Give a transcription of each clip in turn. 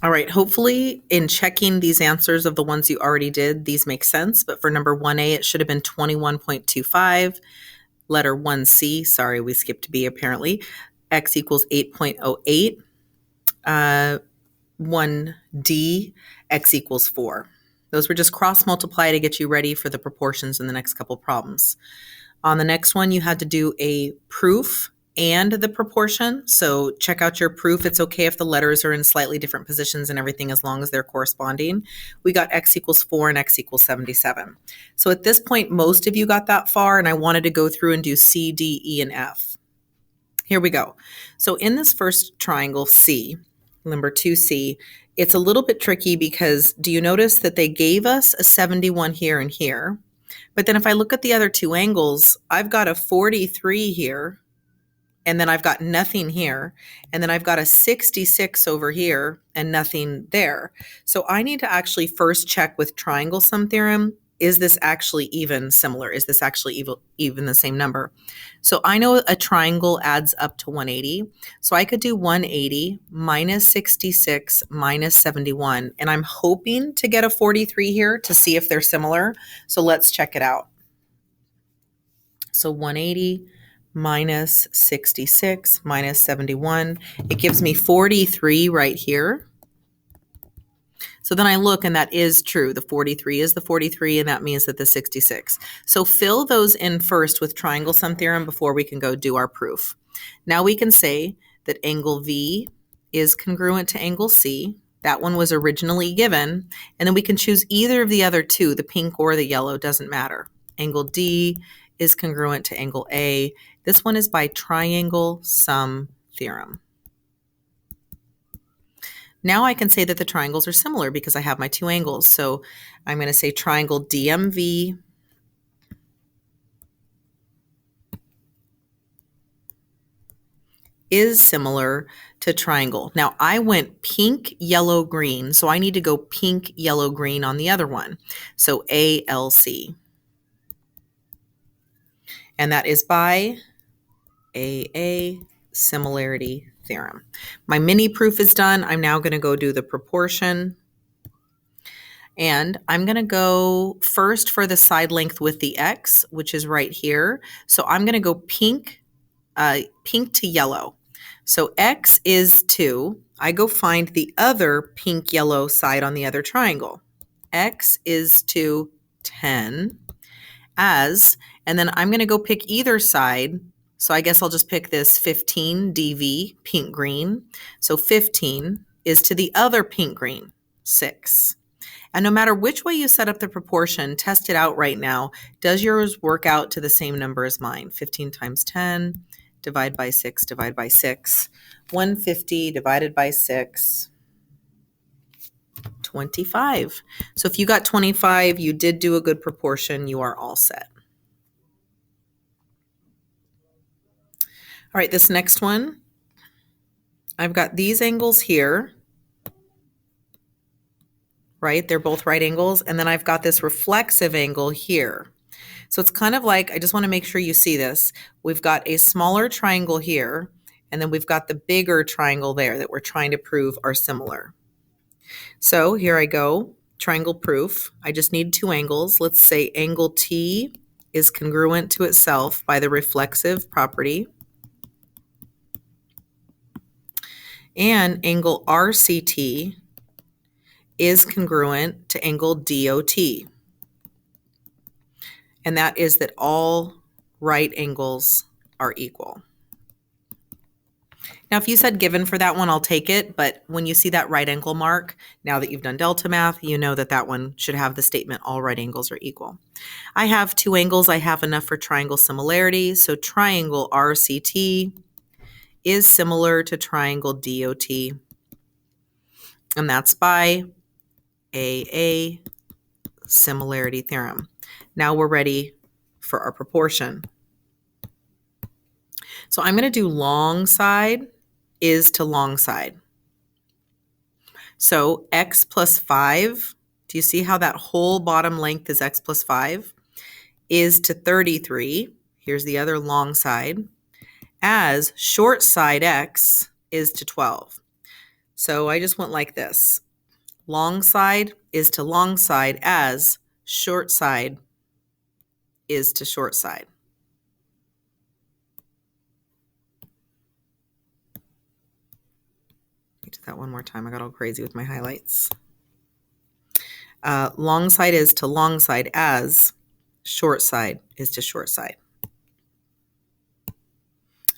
All right, hopefully in checking these answers of the ones you already did, these make sense. But for number 1A, it should have been 21.25. Letter 1C, sorry, we skipped B apparently. X equals 8.08. 1D, X equals 4. Those were just cross multiply to get you ready for the proportions in the next couple problems. On the next one, you had to do a proof and the proportion. So check out your proof. It's okay if the letters are in slightly different positions and everything as long as they're corresponding. We got X equals 4 and X equals 77. So at this point, most of you got that far, and I wanted to go through and do C, D, E, and F. Here we go. So in this first triangle, C, number 2C, it's a little bit tricky because do you notice that they gave us a 71 here and here? But then if I look at the other two angles, I've got a 43 here, and then I've got nothing here, and then I've got a 66 over here and nothing there. So I need to actually first check with triangle sum theorem, is this actually even similar? Is this actually even the same number? So I know a triangle adds up to 180. So I could do 180 minus 66 minus 71. And I'm hoping to get a 43 here to see if they're similar. So let's check it out. So 180 minus 66 minus 71. It gives me 43 right here. So then I look, and that is true. The 43 is the 43, and that means that the 66. So fill those in first with triangle sum theorem before we can go do our proof. Now we can say that angle V is congruent to angle C. That one was originally given. And then we can choose either of the other two, the pink or the yellow, doesn't matter. Angle D is congruent to angle A. This one is by triangle sum theorem. Now I can say that the triangles are similar because I have my two angles. So I'm going to say triangle DMV is similar to triangle. Now I went pink, yellow, green, so I need to go pink, yellow, green on the other one. So ALC. And that is by AA similarity theorem. My mini proof is done. I'm now going to go do the proportion. And I'm going to go first for the side length with the X, which is right here. So I'm going to go pink to yellow. So X is 2. I go find the other pink yellow side on the other triangle. X is to 10 as, and then I'm going to go pick either side. So I guess I'll just pick this 15 DV, pink green. So 15 is to the other pink green, 6. And no matter which way you set up the proportion, test it out right now. Does yours work out to the same number as mine? 15 times 10, divide by 6, divide by 6. 150 divided by 6, 25. So if you got 25, you did do a good proportion. You are all set. All right, this next one, I've got these angles here, right? They're both right angles. And then I've got this reflexive angle here. So it's kind of like, I just want to make sure you see this. We've got a smaller triangle here, and then we've got the bigger triangle there that we're trying to prove are similar. So here I go, triangle proof. I just need two angles. Let's say angle T is congruent to itself by the reflexive property. And angle RCT is congruent to angle DOT. And that is that all right angles are equal. Now, if you said given for that one, I'll take it. But when you see that right angle mark, now that you've done delta math, you know that that one should have the statement all right angles are equal. I have two angles. I have enough for triangle similarity. So triangle RCT is similar to triangle DOT. And that's by AA similarity theorem. Now we're ready for our proportion. So I'm going to do long side is to long side. So x plus 5, do you see how that whole bottom length is x plus 5, is to 33. Here's the other long side. As short side x is to 12. So I just went like this. Long side is to long side as short side is to short side. Let me do that one more time. I got all crazy with my highlights. Long side is to long side as short side is to short side.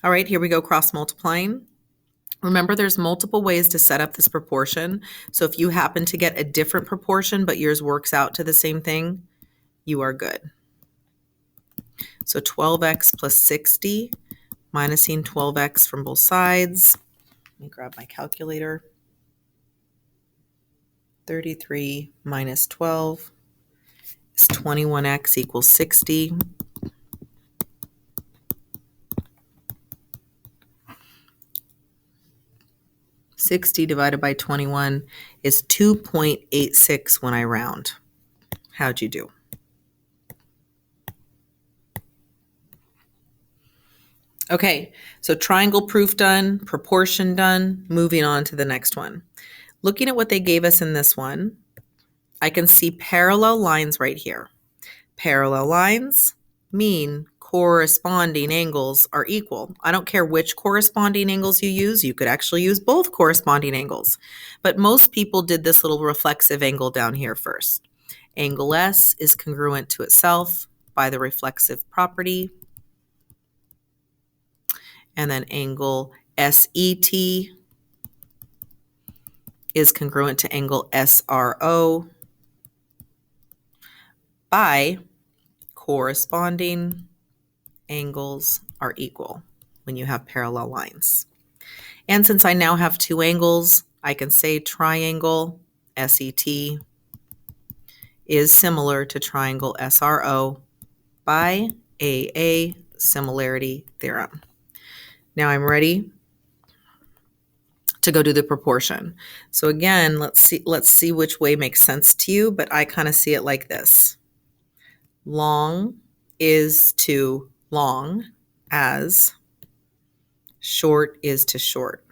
All right, here we go, cross multiplying. Remember, there's multiple ways to set up this proportion. So if you happen to get a different proportion, but yours works out to the same thing, you are good. So 12x plus 60, minusing 12x from both sides. Let me grab my calculator. 33 minus 12 is 21x equals 60. 60 divided by 21 is 2.86 when I round. How'd you do? Okay, so triangle proof done, proportion done, moving on to the next one. Looking at what they gave us in this one, I can see parallel lines right here. Parallel lines mean corresponding angles are equal. I don't care which corresponding angles you use. You could actually use both corresponding angles. But most people did this little reflexive angle down here first. Angle S is congruent to itself by the reflexive property. And then angle SET is congruent to angle SRO by corresponding angles are equal when you have parallel lines. And since I now have two angles, I can say triangle SET is similar to triangle SRO by AA similarity theorem. Now I'm ready to go do the proportion. So again, let's see which way makes sense to you, but I kind of see it like this. Long is to long as short is to short.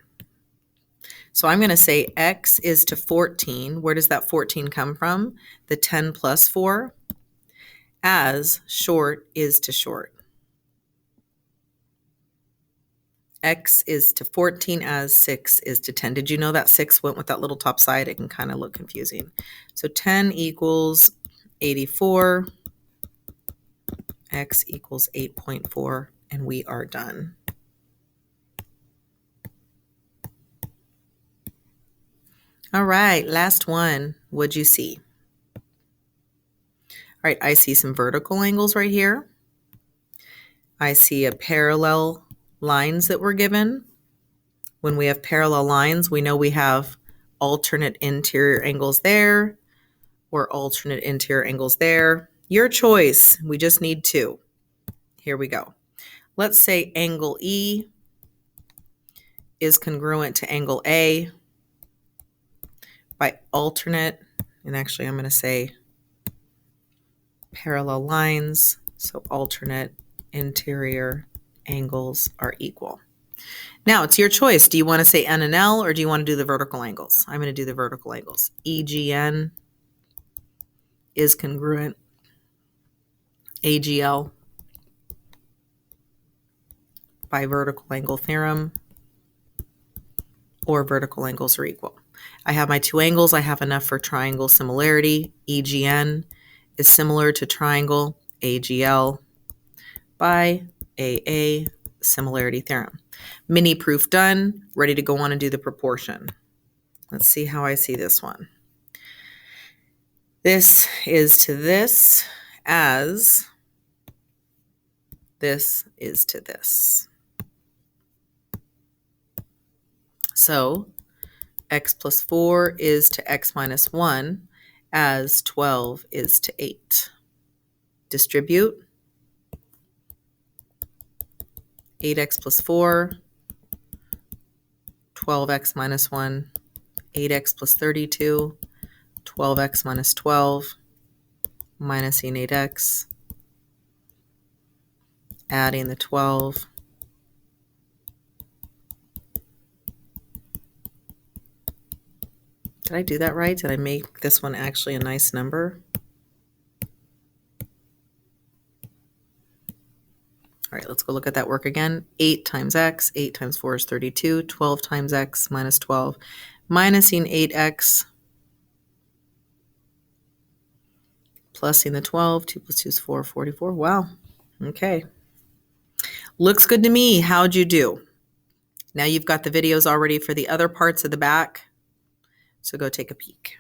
So I'm going to say x is to 14. Where does that 14 come from? The 10 plus 4 as short is to short. X is to 14 as 6 is to 10. Did you know that 6 went with that little top side? It can kind of look confusing. So 10 equals 84. X equals 8.4, and we are done. All right, last one. What'd you see? All right, I see some vertical angles right here. I see a parallel lines that were given. When we have parallel lines, we know we have alternate interior angles there or alternate interior angles there. Your choice. We just need two. Here we go. Let's say angle E is congruent to angle A by alternate, and actually I'm going to say parallel lines, so alternate interior angles are equal. Now it's your choice. Do you want to say N and L or do you want to do the vertical angles? I'm going to do the vertical angles. EGN is congruent AGL by vertical angle theorem, or vertical angles are equal. I have my two angles. I have enough for triangle similarity. EGN is similar to triangle AGL by AA similarity theorem. Mini proof done, ready to go on and do the proportion. Let's see how I see this one. This is to this as this is to this. So x plus 4 is to x minus 1 as 12 is to 8. Distribute. 8x plus 4, 12x minus 1, 8x plus 32, 12x minus 12, minusing 8x, adding the 12, Did I do that right? Did I make this one actually a nice number? All right, let's go look at that work again. 8 times x, 8 times 4 is 32, 12 times x minus 12, minusing 8x, plusing the 12, 2 plus 2 is 4, 44. Wow, okay. Looks good to me. How'd you do? Now you've got the videos already for the other parts of the back, so go take a peek.